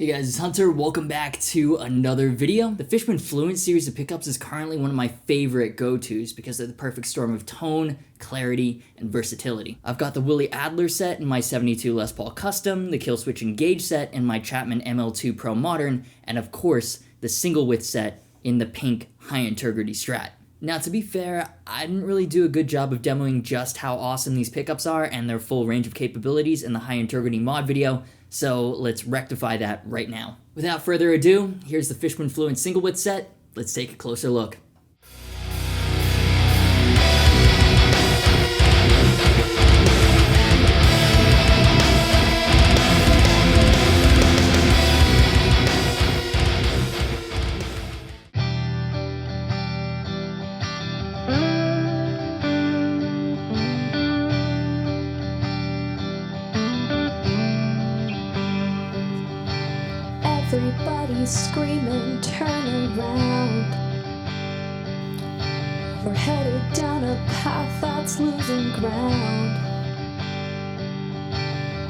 Hey guys, it's Hunter. Welcome back to another video. The Fishman Fluence series of pickups is currently one of my favorite go-tos because they're the perfect storm of tone, clarity, and versatility. I've got the Willie Adler set in my 72 Les Paul Custom, the Kill Switch Engage set in my Chapman ML2 Pro Modern, and of course, the single width set in the pink High Intergrity Strat. Now, to be fair, I didn't really do a good job of demoing just how awesome these pickups are and their full range of capabilities in the High Intergrity mod video, so let's rectify that right now. Without further ado, here's the Fishman Fluence single width set. Let's take a closer look. Everybody's screaming, turn around. We're headed down a path that's losing ground.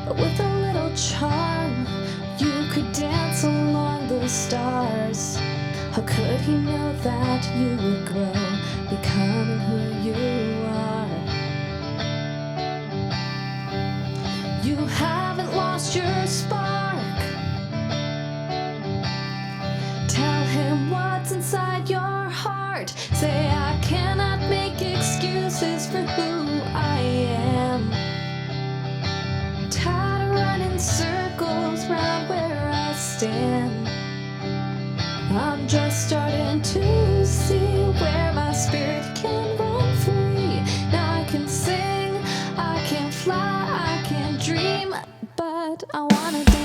But with a little charm, you could dance along the stars. How could he know that you would grow, becoming who you are? You haven't lost your spark. Tell him what's inside your heart. Say, I cannot make excuses for who I am. Tired of running circles round where I stand. I'm just starting to see where my spirit can run free. Now I can sing, I can fly, I can dream, but I wanna dance.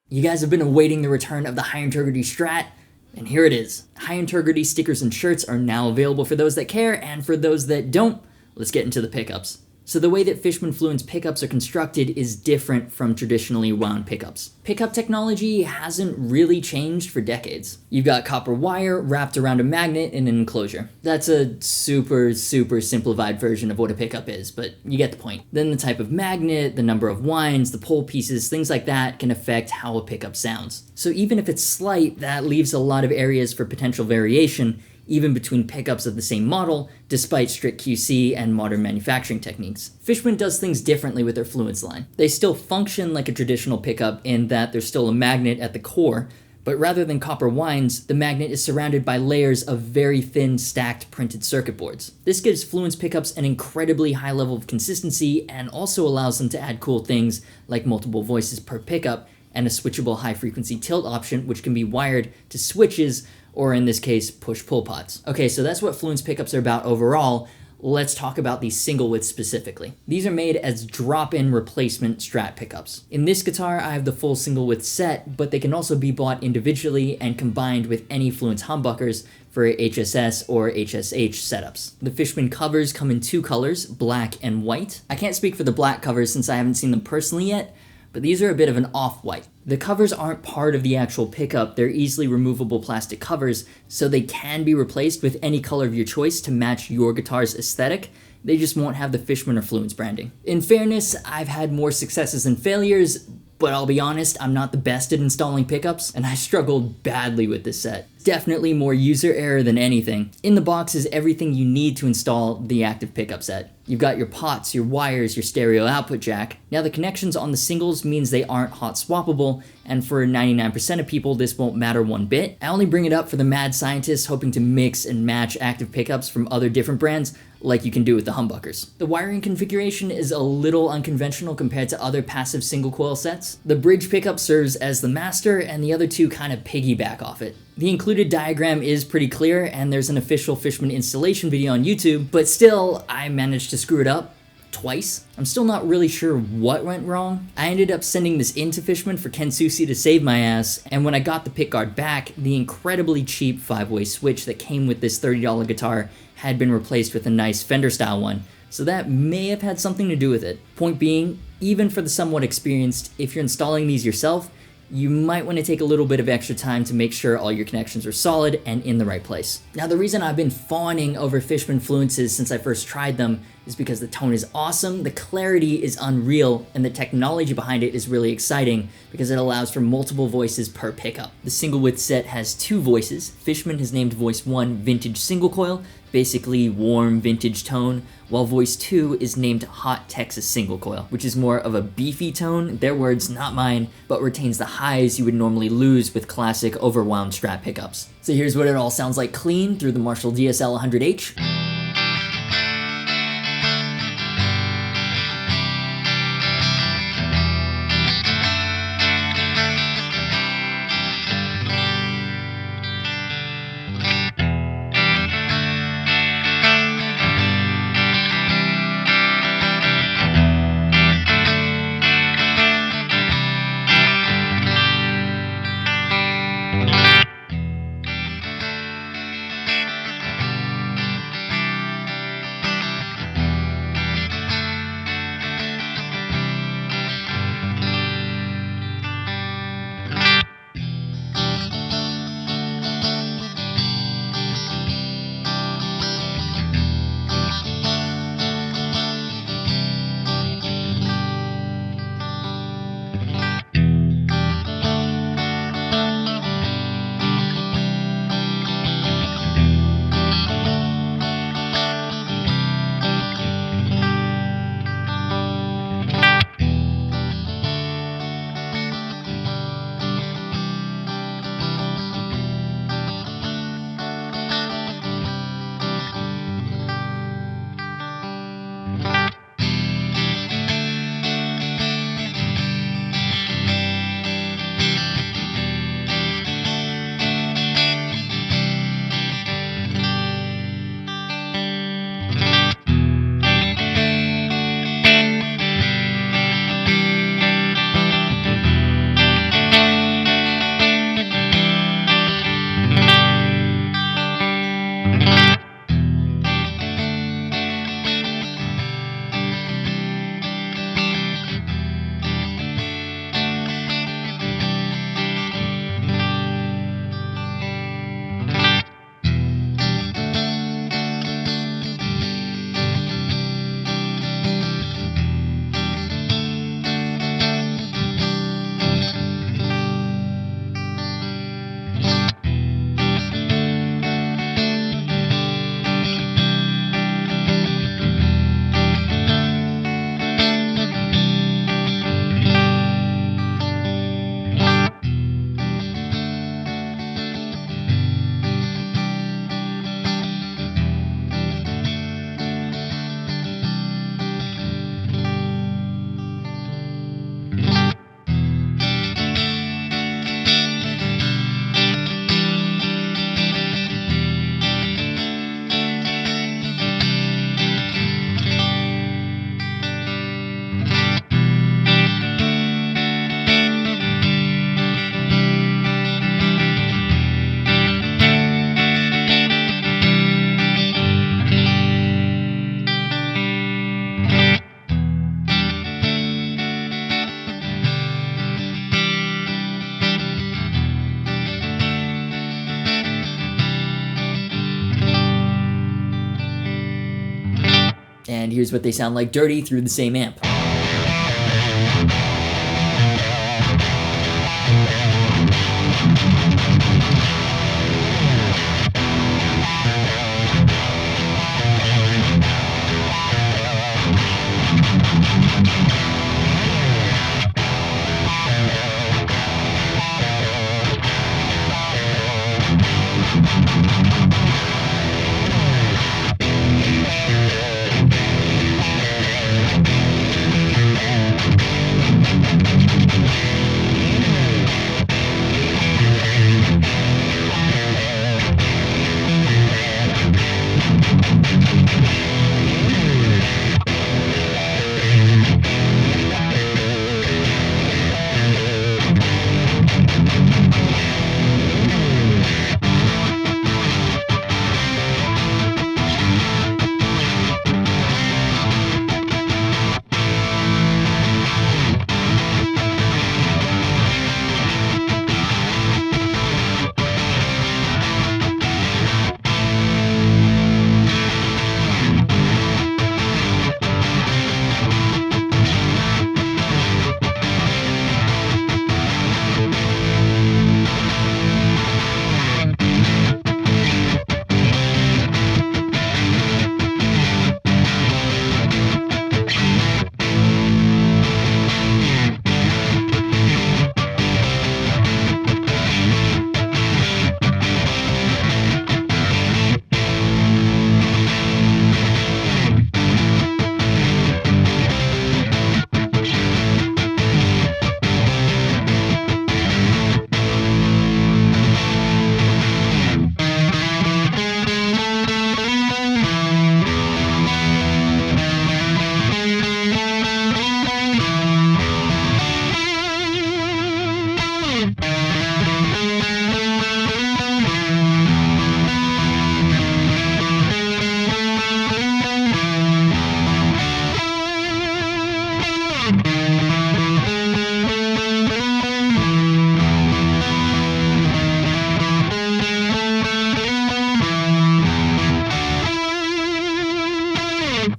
You guys have been awaiting the return of the High Intergrity Strat, and here it is. High Intergrity stickers and shirts are now available for those that care, and for those that don't, let's get into the pickups. So the way that Fishman Fluence pickups are constructed is different from traditionally wound pickups. Pickup technology hasn't really changed for decades. You've got copper wire wrapped around a magnet in an enclosure. That's a super simplified version of what a pickup is, but you get the point. Then the type of magnet, the number of winds, the pole pieces, things like that can affect how a pickup sounds. So even if it's slight, that leaves a lot of areas for potential variation, even between pickups of the same model, despite strict QC and modern manufacturing techniques. Fishman does things differently with their Fluence line. They still function like a traditional pickup in that there's still a magnet at the core, But rather than copper winds, the magnet is surrounded by layers of very thin stacked printed circuit boards. This gives Fluence pickups an incredibly high level of consistency and also allows them to add cool things like multiple voices per pickup and a switchable high frequency tilt option which can be wired to switches, or in this case, push-pull pods. Okay, so that's what Fluence pickups are about overall. Let's talk about these single widths specifically. These are made as drop-in replacement Strat pickups. In this guitar, I have the full single width set, but they can also be bought individually and combined with any Fluence humbuckers for HSS or HSH setups. The Fishman covers come in two colors, black and white. I can't speak for the black covers since I haven't seen them personally yet, but these are a bit of an off-white. The covers aren't part of the actual pickup, they're easily removable plastic covers, so they can be replaced with any color of your choice to match your guitar's aesthetic. They just won't have the Fishman or Fluence branding. In fairness, I've had more successes than failures, but I'll be honest, I'm not the best at installing pickups, and I struggled badly with this set. Definitely more user error than anything. In the box is everything you need to install the active pickup set. You've got your pots, your wires, your stereo output jack. Now the connections on the singles means they aren't hot swappable, and for 99% of people this won't matter one bit. I only bring it up for the mad scientists hoping to mix and match active pickups from other different brands, like you can do with the humbuckers. The wiring configuration is a little unconventional compared to other passive single coil sets. The bridge pickup serves as the master, and the other two kind of piggyback off it. The included diagram is pretty clear, and there's an official Fishman installation video on YouTube, but still, I managed to screw it up twice. I'm still not really sure what went wrong. I ended up sending this in to Fishman for Ken Susi to save my ass, and when I got the pickguard back, the incredibly cheap 5-way switch that came with this $30 guitar had been replaced with a nice Fender-style one, so that may have had something to do with it. Point being, even for the somewhat experienced, if you're installing these yourself, you might want to take a little bit of extra time to make sure all your connections are solid and in the right place. Now the reason I've been fawning over Fishman Fluences since I first tried them is because the tone is awesome, the clarity is unreal, and the technology behind it is really exciting because it allows for multiple voices per pickup. The single width set has two voices. Fishman has named voice 1 Vintage Single Coil, basically warm vintage tone, while voice 2 is named Hot Texas Single Coil, which is more of a beefy tone, their words, not mine, but retains the highs you would normally lose with classic overwound Strat pickups. So here's what it all sounds like clean through the Marshall DSL 100H. And here's what they sound like dirty through the same amp.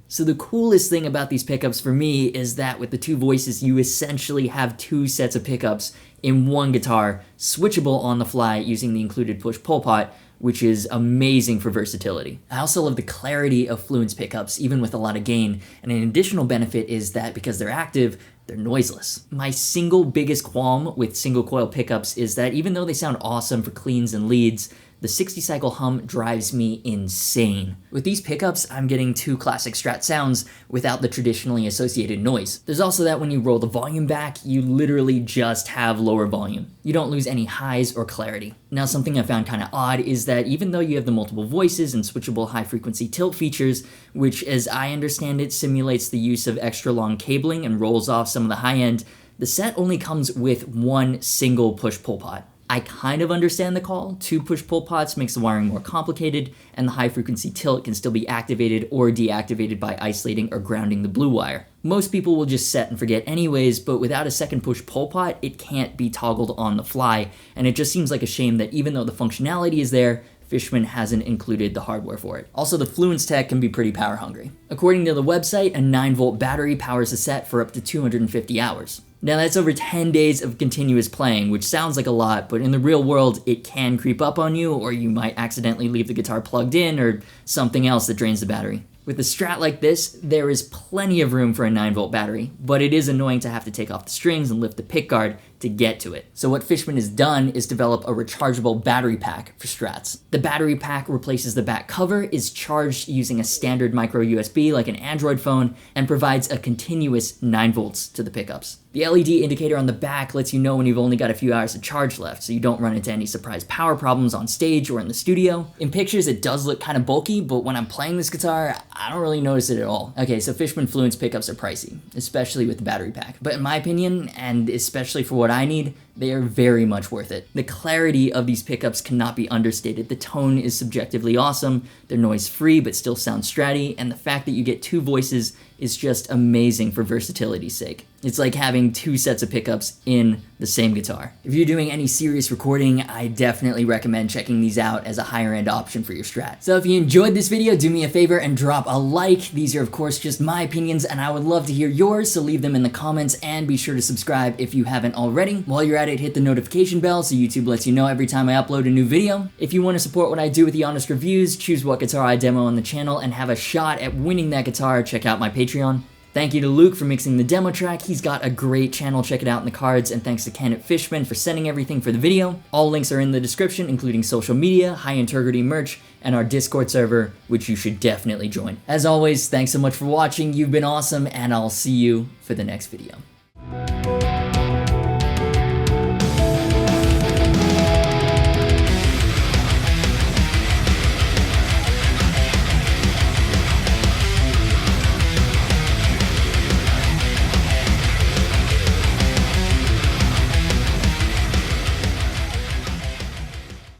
So the coolest thing about these pickups for me is that with the two voices, you essentially have two sets of pickups in one guitar, switchable on the fly using the included push-pull pot, which is amazing for versatility. I also love the clarity of Fluence pickups, even with a lot of gain, and an additional benefit is that because they're active, they're noiseless. My single biggest qualm with single coil pickups is that even though they sound awesome for cleans and leads, the 60 cycle hum drives me insane. With these pickups, I'm getting two classic Strat sounds without the traditionally associated noise. There's also that when you roll the volume back, you literally just have lower volume. You don't lose any highs or clarity. Now, something I found kind of odd is that even though you have the multiple voices and switchable high frequency tilt features, which as I understand it simulates the use of extra long cabling and rolls off some of the high end, the set only comes with one single push-pull pot. I kind of understand the call. Two push-pull pots makes the wiring more complicated, and the high-frequency tilt can still be activated or deactivated by isolating or grounding the blue wire. Most people will just set and forget anyways, but without a second push-pull pot, it can't be toggled on the fly, and it just seems like a shame that even though the functionality is there, Fishman hasn't included the hardware for it. Also, the Fluence tech can be pretty power hungry. According to the website, a 9-volt battery powers a set for up to 250 hours. Now that's over 10 days of continuous playing, which sounds like a lot, but in the real world, it can creep up on you, or you might accidentally leave the guitar plugged in, or something else that drains the battery. With a Strat like this, there is plenty of room for a 9-volt battery, but it is annoying to have to take off the strings and lift the pickguard to get to it. So what Fishman has done is develop a rechargeable battery pack for Strats. The battery pack replaces the back cover, is charged using a standard micro USB like an Android phone, and provides a continuous 9 volts to the pickups. The LED indicator on the back lets you know when you've only got a few hours of charge left, so you don't run into any surprise power problems on stage or in the studio. In pictures, it does look kind of bulky, but when I'm playing this guitar, I don't really notice it at all. Okay, so Fishman Fluence pickups are pricey, especially with the battery pack. But in my opinion, and especially for what I need, they are very much worth it. The clarity of these pickups cannot be understated. The tone is subjectively awesome, they're noise-free but still sound stratty, and the fact that you get two voices is just amazing for versatility's sake. It's like having two sets of pickups in the same guitar. If you're doing any serious recording, I definitely recommend checking these out as a higher end option for your Strat. So if you enjoyed this video, do me a favor and drop a like. These are of course just my opinions and I would love to hear yours, so leave them in the comments and be sure to subscribe if you haven't already. While you're at it, hit the notification bell so YouTube lets you know every time I upload a new video. If you want to support what I do with the honest reviews, choose what guitar I demo on the channel, and have a shot at winning that guitar, check out my Patreon. Thank you to Luke for mixing the demo track. He's got a great channel, check it out in the cards, and thanks to Ken at Fishman for sending everything for the video. All links are in the description, including social media, high integrity merch, and our Discord server, which you should definitely join. As always, thanks so much for watching, you've been awesome, and I'll see you for the next video.